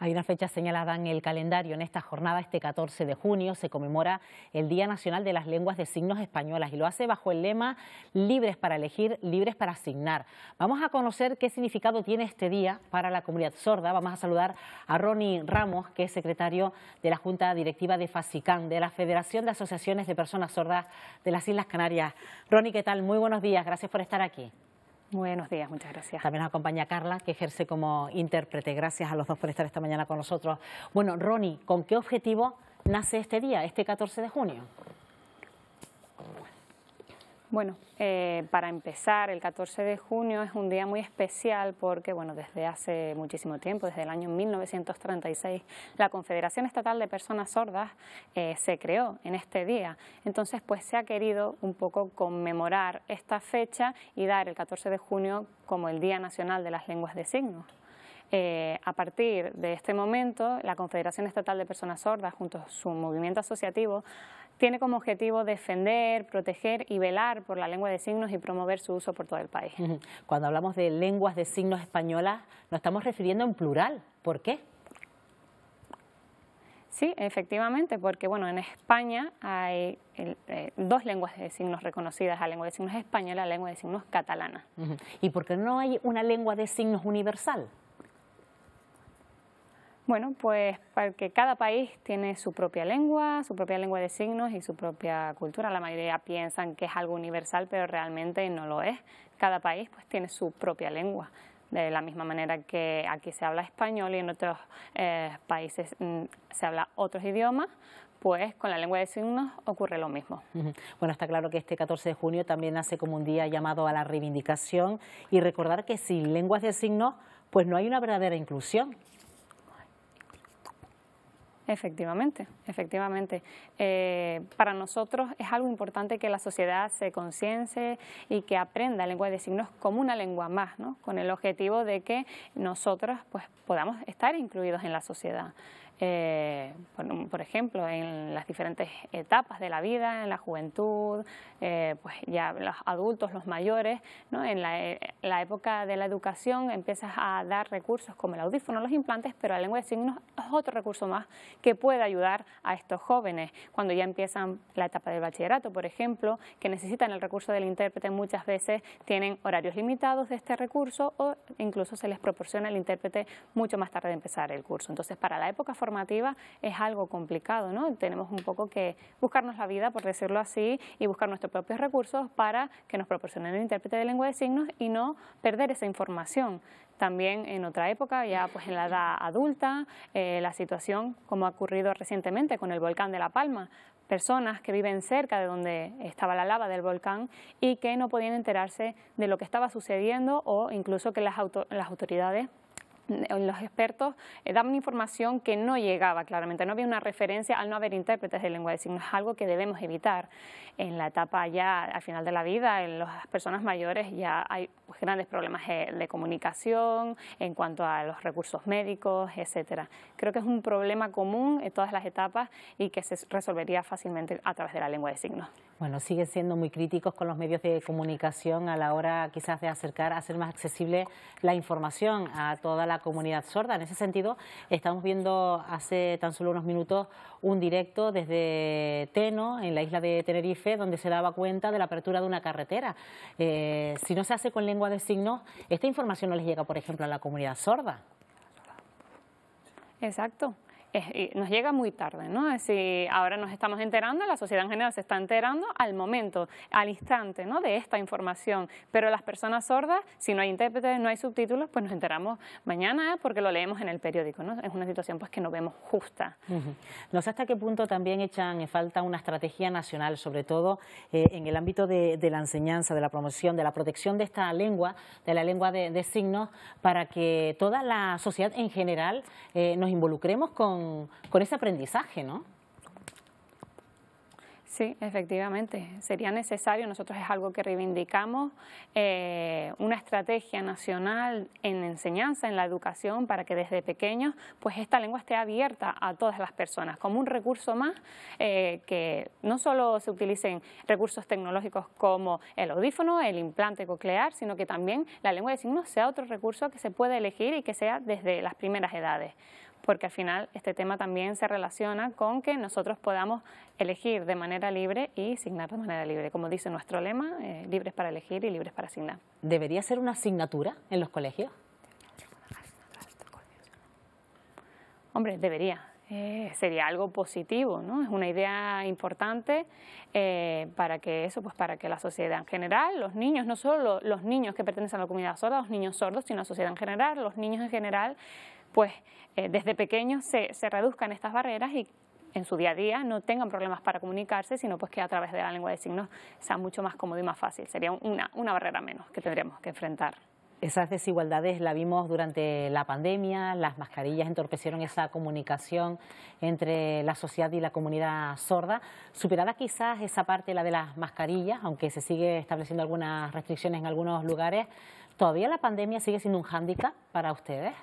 Hay una fecha señalada en el calendario. En esta jornada, este 14 de junio, se conmemora el Día Nacional de las Lenguas de Signos Españolas y lo hace bajo el lema Libres para elegir, libres para asignar. Vamos a conocer qué significado tiene este día para la comunidad sorda. Vamos a saludar a Ronnie Ramos, que es secretario de la Junta Directiva de FASICAN, de la Federación de Asociaciones de Personas Sordas de las Islas Canarias. Ronnie, ¿qué tal? Muy buenos días, gracias por estar aquí. Buenos días, muchas gracias. También nos acompaña Carla, que ejerce como intérprete. Gracias a los dos por estar esta mañana con nosotros. Bueno, Ronnie, ¿con qué objetivo nace este día, este 14 de junio? Bueno, para empezar, el 14 de junio es un día muy especial porque, bueno, desde hace muchísimo tiempo, desde el año 1936, la Confederación Estatal de Personas Sordas se creó en este día. Entonces, pues se ha querido un poco conmemorar esta fecha y dar el 14 de junio como el Día Nacional de las Lenguas de Signos. A partir de este momento, la Confederación Estatal de Personas Sordas, junto a su movimiento asociativo, tiene como objetivo defender, proteger y velar por la lengua de signos y promover su uso por todo el país. Cuando hablamos de lenguas de signos españolas, nos estamos refiriendo en plural. ¿Por qué? Sí, efectivamente, porque bueno, en España hay dos lenguas de signos reconocidas, la lengua de signos española y la lengua de signos catalana. ¿Y por qué no hay una lengua de signos universal? Bueno, pues porque cada país tiene su propia lengua de signos y su propia cultura. La mayoría piensan que es algo universal, pero realmente no lo es. Cada país pues tiene su propia lengua. De la misma manera que aquí se habla español y en otros países se habla otros idiomas, pues con la lengua de signos ocurre lo mismo. Bueno, está claro que este 14 de junio también nace como un día llamado a la reivindicación y recordar que sin lenguas de signos pues no hay una verdadera inclusión. Efectivamente, efectivamente. Para nosotros es algo importante que la sociedad se conciencie y que aprenda lengua de signos como una lengua más, ¿no? Con el objetivo de que nosotros pues, podamos estar incluidos en la sociedad. Por ejemplo, en las diferentes etapas de la vida, en la juventud, pues ya los adultos, los mayores, ¿no? En la época de la educación empiezas a dar recursos como el audífono, los implantes, pero la lengua de signos es otro recurso más que puede ayudar a estos jóvenes. Cuando ya empiezan la etapa del bachillerato, por ejemplo, que necesitan el recurso del intérprete, muchas veces tienen horarios limitados de este recurso o incluso se les proporciona el intérprete mucho más tarde de empezar el curso. Entonces, para la época formativa es algo complicado, ¿no? Tenemos un poco que buscarnos la vida, por decirlo así, y buscar nuestros propios recursos para que nos proporcionen el intérprete de lengua de signos y no perder esa información. También en otra época, ya pues en la edad adulta, la situación como ha ocurrido recientemente con el volcán de La Palma, personas que viven cerca de donde estaba la lava del volcán y que no podían enterarse de lo que estaba sucediendo o incluso que las autoridades, los expertos daban información que no llegaba claramente, no había una referencia al no haber intérpretes de lengua de signos, es algo que debemos evitar. En la etapa ya al final de la vida, en las personas mayores ya hay pues, grandes problemas de comunicación en cuanto a los recursos médicos, etcétera. Creo que es un problema común en todas las etapas y que se resolvería fácilmente a través de la lengua de signos. Bueno, siguen siendo muy críticos con los medios de comunicación a la hora quizás de acercar, hacer más accesible la información a toda la comunidad sorda. En ese sentido, estamos viendo hace tan solo unos minutos un directo desde Teno, en la isla de Tenerife, donde se daba cuenta de la apertura de una carretera. Si no se hace con lengua de signos, esta información no les llega, por ejemplo, a la comunidad sorda. Exacto. Nos llega muy tarde, ¿no? Es decir, ahora nos estamos enterando, la sociedad en general se está enterando al momento, al instante, ¿no? De esta información, pero las personas sordas, si no hay intérpretes, no hay subtítulos, pues nos enteramos mañana porque lo leemos en el periódico, ¿no? Es una situación pues que no vemos justa. No sé hasta qué punto también echan en falta una estrategia nacional, sobre todo en el ámbito de la enseñanza, de la promoción, de la protección de esta lengua, de la lengua de signos, para que toda la sociedad en general nos involucremos con ese aprendizaje, ¿no? Sí, efectivamente, sería necesario, nosotros es algo que reivindicamos, una estrategia nacional en enseñanza, en la educación, para que desde pequeños pues esta lengua esté abierta a todas las personas, como un recurso más, que no solo se utilicen recursos tecnológicos como el audífono, el implante coclear, sino que también la lengua de signos sea otro recurso que se puede elegir y que sea desde las primeras edades. porque al final este tema también se relaciona con que nosotros podamos elegir de manera libre y signar de manera libre. Como dice nuestro lema, libres para elegir y libres para asignar. ¿Debería ser una asignatura en los colegios? Hombre, debería. Sería algo positivo, ¿no? Es una idea importante para que eso, pues para que la sociedad en general, los niños, no solo los niños que pertenecen a la comunidad sorda, los niños sordos, sino la sociedad en general, los niños en general, pues desde pequeños se reduzcan estas barreras y en su día a día no tengan problemas para comunicarse, sino pues que a través de la lengua de signos sea mucho más cómodo y más fácil. Sería una barrera menos que tendríamos que enfrentar. Esas desigualdades la vimos durante la pandemia, las mascarillas entorpecieron esa comunicación entre la sociedad y la comunidad sorda. Superada quizás esa parte, la de las mascarillas, aunque se sigue estableciendo algunas restricciones en algunos lugares, ¿todavía la pandemia sigue siendo un hándicap para ustedes?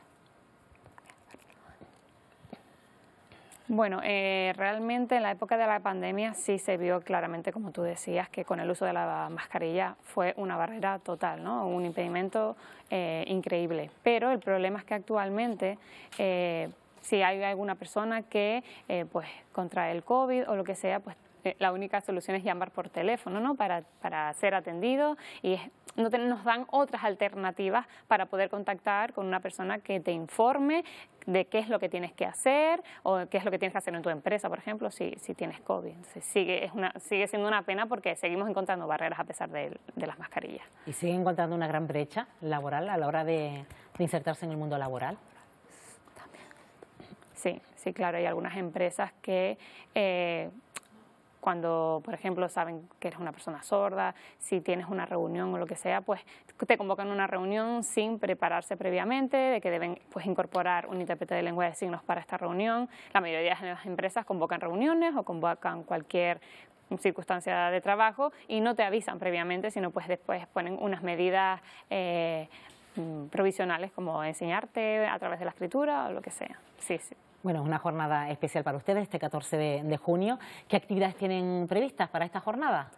Bueno, realmente en la época de la pandemia sí se vio claramente, como tú decías, que con el uso de la mascarilla fue una barrera total, ¿no? Un impedimento increíble. Pero el problema es que actualmente si hay alguna persona que pues contrae el COVID o lo que sea, pues la única solución es llamar por teléfono, ¿no? Para ser atendido y nos dan otras alternativas para poder contactar con una persona que te informe de qué es lo que tienes que hacer o qué es lo que tienes que hacer en tu empresa, por ejemplo, si tienes COVID. Entonces sigue siendo una pena porque seguimos encontrando barreras a pesar de las mascarillas. ¿Y siguen encontrando una gran brecha laboral a la hora de insertarse en el mundo laboral? Sí, claro, hay algunas empresas que cuando, por ejemplo, saben que eres una persona sorda, si tienes una reunión o lo que sea, pues te convocan a una reunión sin prepararse previamente, de que deben pues incorporar un intérprete de lengua de signos para esta reunión. La mayoría de las empresas convocan reuniones o convocan cualquier circunstancia de trabajo y no te avisan previamente, sino pues después ponen unas medidas provisionales como enseñarte a través de la escritura o lo que sea. Sí. Bueno, es una jornada especial para ustedes, este 14 de junio. ¿Qué actividades tienen previstas para esta jornada?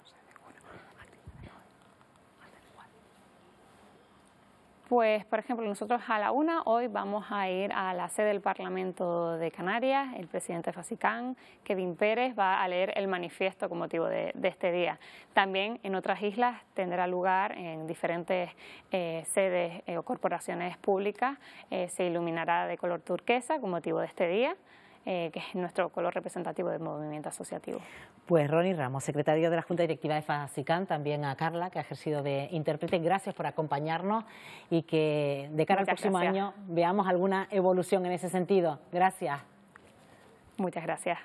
Pues, por ejemplo, nosotros a la 1 hoy vamos a ir a la sede del Parlamento de Canarias. El presidente FASICAN, Kevin Pérez, va a leer el manifiesto con motivo de este día. También en otras islas tendrá lugar en diferentes sedes o corporaciones públicas. Se iluminará de color turquesa con motivo de este día, que es nuestro color representativo del movimiento asociativo. Pues Ronnie Ramos, secretario de la Junta Directiva de FASICAN, también a Carla, que ha ejercido de intérprete, gracias por acompañarnos y que de cara al próximo año veamos alguna evolución en ese sentido. Gracias. Muchas gracias.